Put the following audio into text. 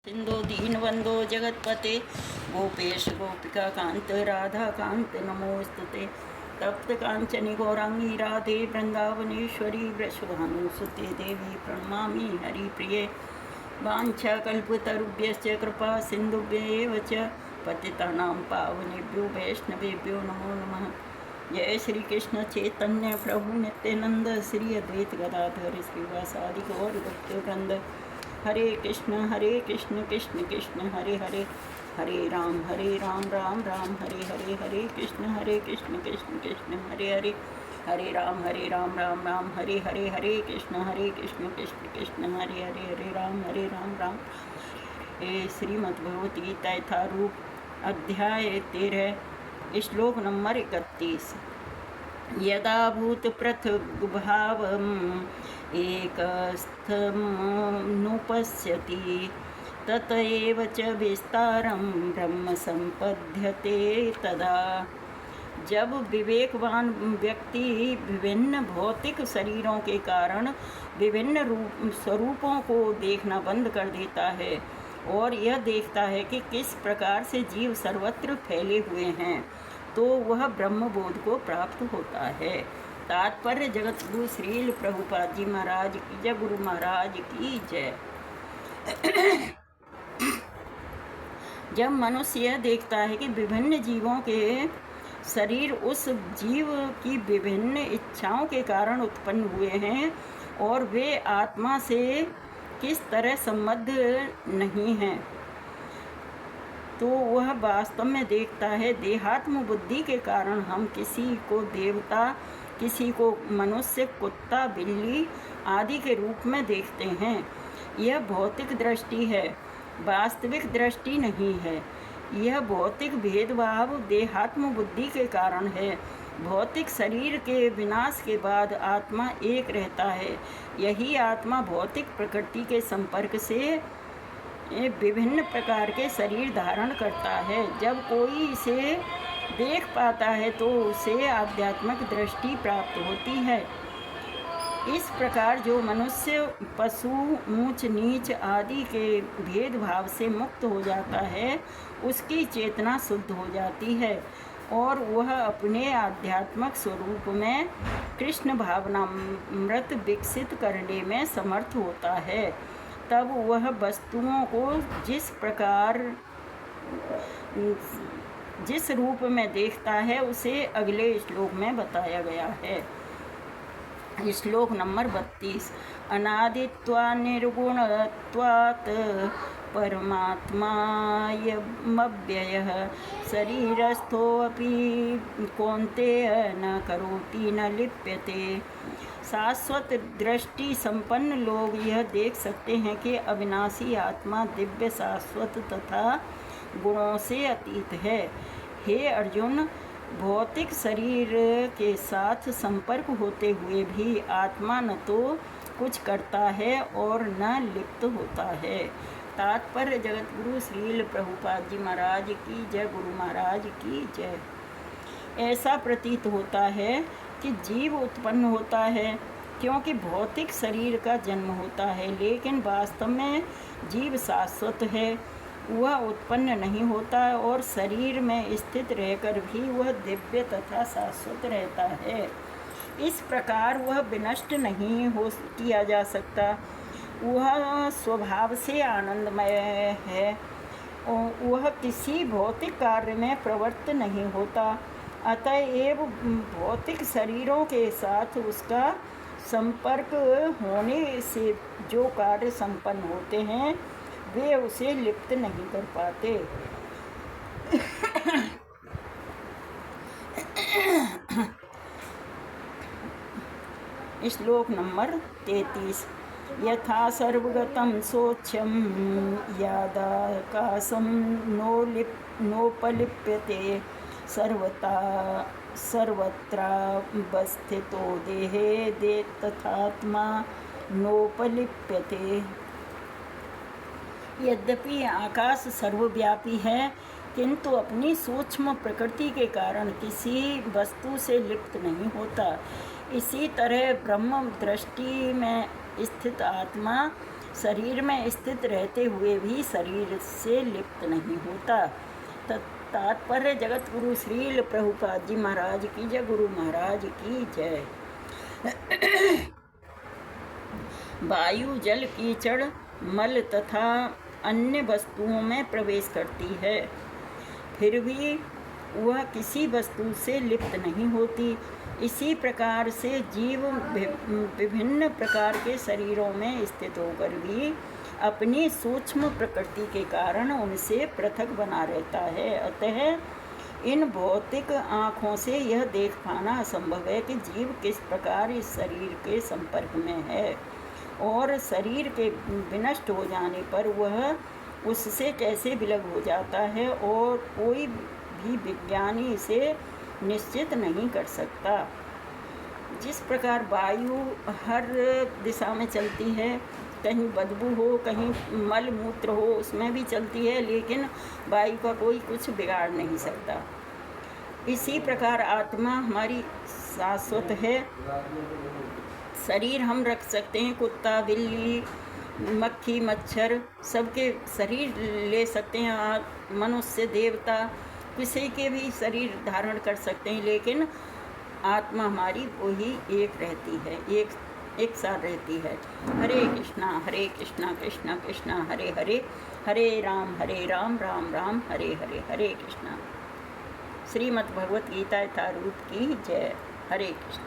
सिंधु दीनबंधो जगतपते गोपेश गोपिका कांत राधा कांत नमोस्तुते तप्त कांचनी गौरांगी राधे वृंदावनेश्वरी वृषभानुसुते देवी प्रणमामि हरिप्रिये वाञ्छाकल्पतरुभ्यश्च कृपा सिन्धुभ्येव च पतितानां पावनेभ्यो वैष्णवेभ्यो नमो नमः। जय श्री कृष्ण चैतन्य प्रभु नित्यानंद श्री अद्वैत गदाधर श्रीवासादि गौर भक्तवृंद। हरे कृष्ण कृष्ण कृष्ण हरे हरे, हरे राम राम राम हरे हरे, हरे कृष्ण कृष्ण कृष्ण हरे हरे, हरे राम राम राम हरे हरे, हरे कृष्ण कृष्ण कृष्ण हरे हरे, हरे राम राम। श्रीमद् भगवत गीता यथारूप अध्याय 13 श्लोक नंबर 31। यदा भूतपृथग्भावम् एकस्थमुपश्यति तत एव च विस्तारं ब्रह्म संपद्यते तदा। जब विवेकवान व्यक्ति विभिन्न भौतिक शरीरों के कारण विभिन्न स्वरूपों को देखना बंद कर देता है और यह देखता है कि किस प्रकार से जीव सर्वत्र फैले हुए हैं, तो वह ब्रह्मबोध को प्राप्त होता है। तात्पर्य जगत गुरु श्रील प्रभुपाद जी महाराज की जय, गुरु महाराज की जय। जब मनुष्य यह देखता है कि विभिन्न जीवों के शरीर उस जीव की विभिन्न इच्छाओं के कारण उत्पन्न हुए हैं और वे आत्मा से किस तरह संबद्ध नहीं हैं, तो वह वास्तव में देखता है देहात्म बुद्धि के कारण हम किसी को देवता, किसी को मनुष्य, कुत्ता, बिल्ली आदि के रूप में देखते हैं। यह भौतिक दृष्टि है, वास्तविक दृष्टि नहीं है। यह भौतिक भेदभाव देहात्म बुद्धि के कारण है। भौतिक शरीर के विनाश के बाद आत्मा एक रहता है। यही आत्मा भौतिक प्रकृति के संपर्क से विभिन्न प्रकार के शरीर धारण करता है। जब कोई इसे देख पाता है तो उसे आध्यात्मिक दृष्टि प्राप्त होती है। इस प्रकार जो मनुष्य पशु, ऊंच नीच आदि के भेदभाव से मुक्त हो जाता है, उसकी चेतना शुद्ध हो जाती है और वह अपने आध्यात्मिक स्वरूप में कृष्ण भावनामृत विकसित करने में समर्थ होता है। तब वह वस्तुओं को जिस रूप में देखता है उसे अगले श्लोक में बताया गया है। श्लोक नंबर 32। अनादित्वा निर्गुणत्वात् परमात्मायमव्ययः शरीरस्थोऽपि कौन्तेय न करोति न लिप्यते। शाश्वत दृष्टि संपन्न लोग यह देख सकते हैं कि अविनाशी आत्मा दिव्य, शाश्वत तथा गुणों से अतीत है। हे अर्जुन, भौतिक शरीर के साथ संपर्क होते हुए भी आत्मा न तो कुछ करता है और न लिप्त होता है। तात्पर्य जगत गुरु श्रील प्रभुपाद जी महाराज की जय, गुरु महाराज की जय। ऐसा प्रतीत होता है कि जीव उत्पन्न होता है क्योंकि भौतिक शरीर का जन्म होता है, लेकिन वास्तव में जीव शाश्वत है। वह उत्पन्न नहीं होता और शरीर में स्थित रहकर भी वह दिव्य तथा शाश्वत रहता है। इस प्रकार वह विनष्ट नहीं हो किया जा सकता। वह स्वभाव से आनंदमय है। वह किसी भौतिक कार्य में प्रवृत्त नहीं होता। अतएव भौतिक शरीरों के साथ उसका संपर्क होने से जो कार्य संपन्न होते हैं वे उसे लिप्त नहीं कर पाते। श्लोक नंबर 33। यथा सर्वगतं सोच्छं यदाकाशं नोपलिप्यते सर्वत्रावस्थितो देहे तथात्मा नोपलिप्यते। यद्यपि आकाश सर्वव्यापी है, किंतु अपनी सूक्ष्म प्रकृति के कारण किसी वस्तु से लिप्त नहीं होता। इसी तरह ब्रह्म दृष्टि में स्थित आत्मा शरीर में स्थित रहते हुए भी शरीर से लिप्त नहीं होता। तात्पर्य जगत गुरु श्रील प्रभुपाद जी महाराज की जय, गुरु महाराज की जय। वायु जल कीचड़ मल तथा अन्य वस्तुओं में प्रवेश करती है, फिर भी वह किसी वस्तु से लिप्त नहीं होती। इसी प्रकार से जीव विभिन्न प्रकार के शरीरों में स्थित होकर भी अपनी सूक्ष्म प्रकृति के कारण उनसे पृथक बना रहता है। अतः इन भौतिक आँखों से यह देख पाना असंभव है कि जीव किस प्रकार इस शरीर के संपर्क में है और शरीर के विनष्ट हो जाने पर वह उससे कैसे विलग हो जाता है, और कोई भी विज्ञानी इसे निश्चित नहीं कर सकता। जिस प्रकार वायु हर दिशा में चलती है, कहीं बदबू हो, कहीं मल मूत्र हो, उसमें भी चलती है, लेकिन वायु का कोई कुछ बिगाड़ नहीं सकता। इसी प्रकार आत्मा हमारी शाश्वत है। शरीर हम रख सकते हैं, कुत्ता बिल्ली मक्खी मच्छर सबके शरीर ले सकते हैं, मनुष्य देवता किसी के भी शरीर धारण कर सकते हैं, लेकिन आत्मा हमारी वही एक रहती है, एक साथ रहती है। हरे कृष्णा कृष्णा कृष्णा हरे हरे, हरे राम राम राम हरे हरे, हरे कृष्णा। श्रीमद् भगवत गीता यथारूप की जय। हरे कृष्ण।